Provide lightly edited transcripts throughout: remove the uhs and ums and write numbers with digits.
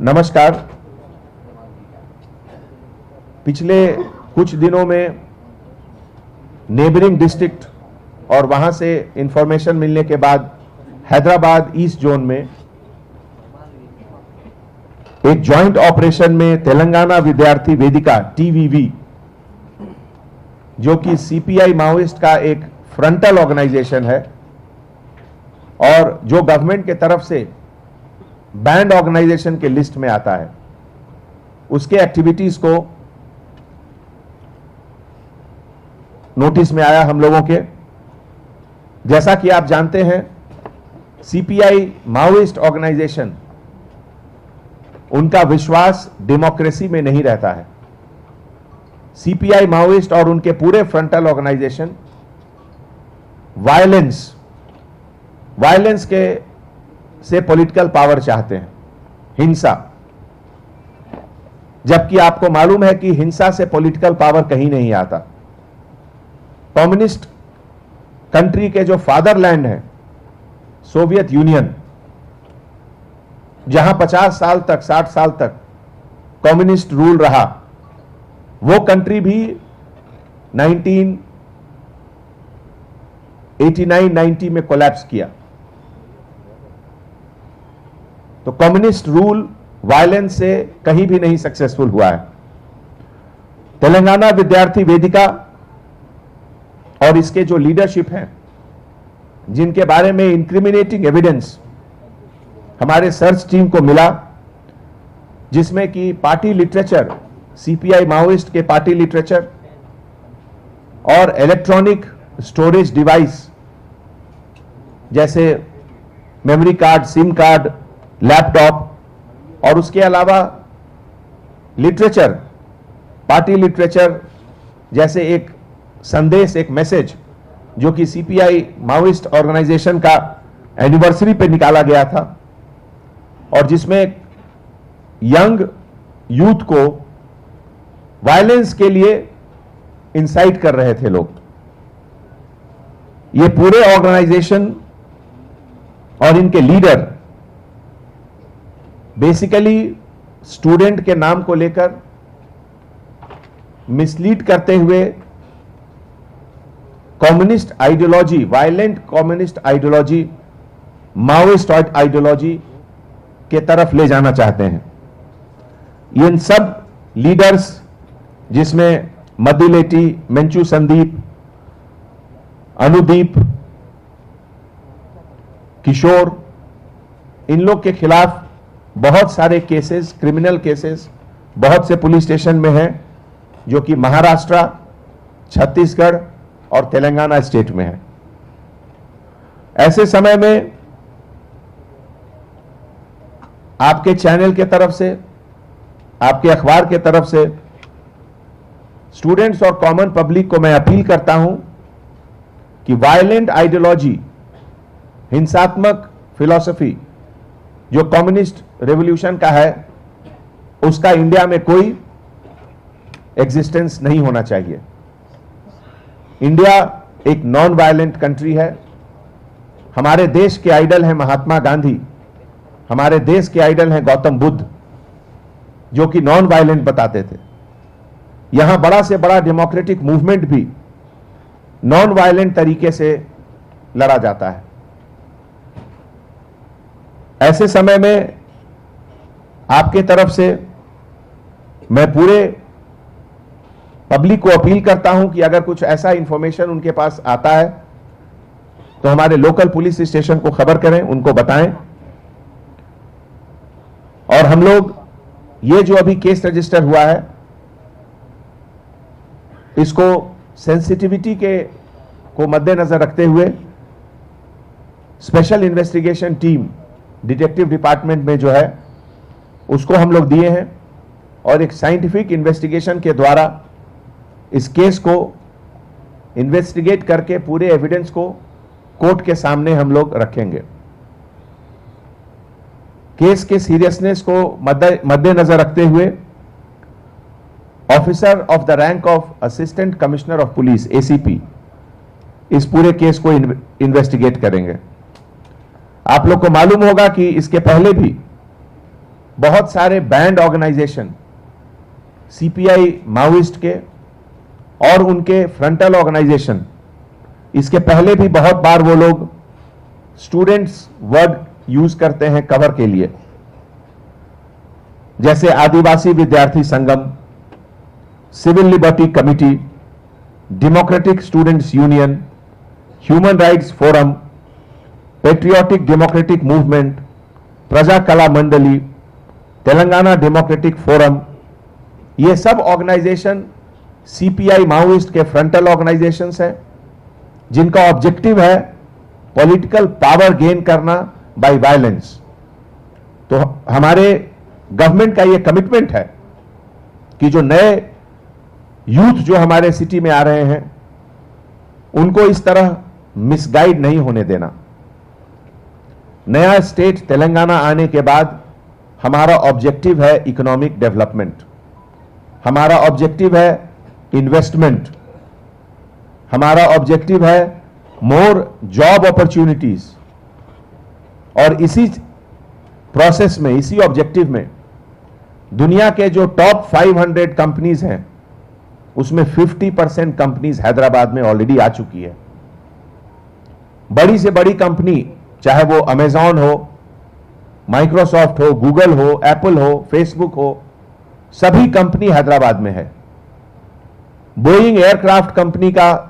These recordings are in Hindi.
नमस्कार। पिछले कुछ दिनों में नेबरिंग डिस्ट्रिक्ट और वहां से इंफॉर्मेशन मिलने के बाद हैदराबाद ईस्ट जोन में एक जॉइंट ऑपरेशन में तेलंगाना विद्यार्थी वेदिका टीवीवी, जो कि सीपीआई माओइस्ट का एक फ्रंटल ऑर्गेनाइजेशन है और जो गवर्नमेंट के तरफ से बैंड ऑर्गेनाइजेशन के लिस्ट में आता है, उसके एक्टिविटीज को नोटिस में आया हम लोगों के। जैसा कि आप जानते हैं, सीपीआई माओइस्ट ऑर्गेनाइजेशन, उनका विश्वास डेमोक्रेसी में नहीं रहता है। सीपीआई माओइस्ट और उनके पूरे फ्रंटल ऑर्गेनाइजेशन वायलेंस के से पॉलिटिकल पावर चाहते हैं, हिंसा। जबकि आपको मालूम है कि हिंसा से पॉलिटिकल पावर कहीं नहीं आता। कम्युनिस्ट कंट्री के जो फादरलैंड है, सोवियत यूनियन, जहां 50 साल तक 60 साल तक कम्युनिस्ट रूल रहा, वो कंट्री भी 1989-90 में कोलैप्स किया। तो कम्युनिस्ट रूल वायलेंस से कहीं भी नहीं सक्सेसफुल हुआ है। तेलंगाना विद्यार्थी वेदिका और इसके जो लीडरशिप हैं, जिनके बारे में इंक्रिमिनेटिंग एविडेंस हमारे सर्च टीम को मिला, जिसमें कि पार्टी लिटरेचर, सीपीआई माओइस्ट के पार्टी लिटरेचर और इलेक्ट्रॉनिक स्टोरेज डिवाइस जैसे memory card, SIM card, laptop, और उसके अलावा लिटरेचर, पार्टी लिटरेचर जैसे एक संदेश, एक मैसेज जो कि सीपीआई माओइस्ट ऑर्गेनाइजेशन का एनिवर्सरी पे निकाला गया था और जिसमें यंग यूथ को वायलेंस के लिए इंसाइट कर रहे थे लोग। ये पूरे ऑर्गेनाइजेशन और इनके लीडर बेसिकली स्टूडेंट के नाम को लेकर मिसलीड करते हुए communist ideology, violent communist ideology, Maoist ideology के तरफ ले जाना चाहते हैं। इन सब लीडर्स, जिसमें मदिलेटी, मंचू संदीप, अनुदीप, किशोर, इन लोग के खिलाफ बहुत सारे केसेस, क्रिमिनल केसेस बहुत से पुलिस स्टेशन में हैं, जो कि महाराष्ट्र, छत्तीसगढ़ और तेलंगाना स्टेट में है। ऐसे समय में आपके चैनल के तरफ से, आपके अखबार के तरफ से स्टूडेंट्स और कॉमन पब्लिक को मैं अपील करता हूं कि वायलेंट आइडियोलॉजी, हिंसात्मक फिलॉसफी जो कम्युनिस्ट रेवोल्यूशन का है, उसका इंडिया में कोई एग्जिस्टेंस नहीं होना चाहिए। इंडिया एक नॉन वायलेंट कंट्री है। हमारे देश के आइडल हैं महात्मा गांधी, हमारे देश के आइडल हैं गौतम बुद्ध, जो कि नॉन वायलेंट बताते थे। यहां बड़ा से बड़ा डेमोक्रेटिक मूवमेंट भी नॉन वायलेंट तरीके से लड़ा जाता है। ऐसे समय में आपके तरफ से मैं पूरे पब्लिक को अपील करता हूं कि अगर कुछ ऐसा इंफॉर्मेशन उनके पास आता है तो हमारे लोकल पुलिस स्टेशन को खबर करें, उनको बताएं। और हम लोग ये जो अभी केस रजिस्टर हुआ है, इसको सेंसिटिविटी को मद्देनजर रखते हुए special investigation team detective department में जो है उसको हम लोग दिए हैं और एक साइंटिफिक इन्वेस्टिगेशन के द्वारा इस केस को इन्वेस्टिगेट करके पूरे एविडेंस को कोर्ट के सामने हम लोग रखेंगे। केस के सीरियसनेस को मद्देनजर रखते हुए officer of the rank of assistant commissioner of police, ACP, इस पूरे केस को इन्वेस्टिगेट करेंगे। आप लोग को मालूम होगा कि इसके पहले भी बहुत सारे बैंड ऑर्गेनाइजेशन सीपीआई माओइस्ट के और उनके फ्रंटल ऑर्गेनाइजेशन, इसके पहले भी बहुत बार वो लोग स्टूडेंट्स वर्ड यूज करते हैं कवर के लिए, जैसे Adivasi Vidyarthi Sangam, civil liberty committee, democratic students union, human rights forum, patriotic democratic movement, Praja Kala Mandali, Telangana democratic forum, ये सब ऑर्गेनाइजेशन सीपीआई माओइस्ट के फ्रंटल ऑर्गेनाइजेशंस हैं, जिनका ऑब्जेक्टिव है पॉलिटिकल पावर गेन करना बाय वायलेंस। तो हमारे गवर्नमेंट का ये कमिटमेंट है कि जो नए यूथ जो हमारे सिटी में आ रहे हैं उनको इस तरह मिसगाइड नहीं होने देना। नया स्टेट तेलंगाना आने के बाद हमारा ऑब्जेक्टिव है इकोनॉमिक डेवलपमेंट, हमारा ऑब्जेक्टिव है इन्वेस्टमेंट, हमारा ऑब्जेक्टिव है मोर जॉब अपॉर्चुनिटीज। और इसी प्रोसेस में, इसी ऑब्जेक्टिव में दुनिया के जो टॉप 500 कंपनीज हैं उसमें 50% कंपनीज हैदराबाद में ऑलरेडी आ चुकी है। बड़ी से बड़ी कंपनी, चाहे वो अमेजॉन हो, माइक्रोसॉफ्ट हो, गूगल हो, एप्पल हो, फेसबुक हो, सभी कंपनी हैदराबाद में है। बोइंग एयरक्राफ्ट कंपनी का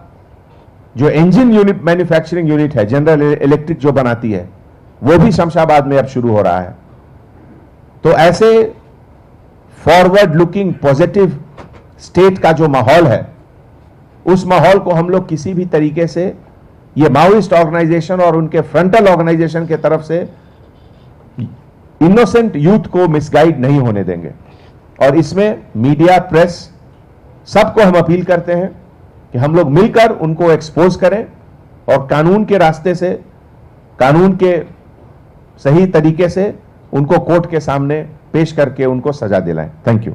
जो इंजन यूनिट, मैन्युफैक्चरिंग यूनिट है, जनरल इलेक्ट्रिक जो बनाती है, वो भी शमशाबाद में अब शुरू हो रहा है। तो ऐसे फॉरवर्ड लुकिंग पॉजिटिव स्टेट का जो माहौल है, उस माहौल को हम लोग किसी भी तरीके से ये माओइस्ट ऑर्गेनाइजेशन और उनके फ्रंटल ऑर्गेनाइजेशन के तरफ से इनोसेंट यूथ को मिसगाइड नहीं होने देंगे। और इसमें मीडिया, प्रेस, सबको हम अपील करते हैं कि हम लोग मिलकर उनको एक्सपोज करें और कानून के रास्ते से, कानून के सही तरीके से उनको कोर्ट के सामने पेश करके उनको सजा दिलाएं। Thank you.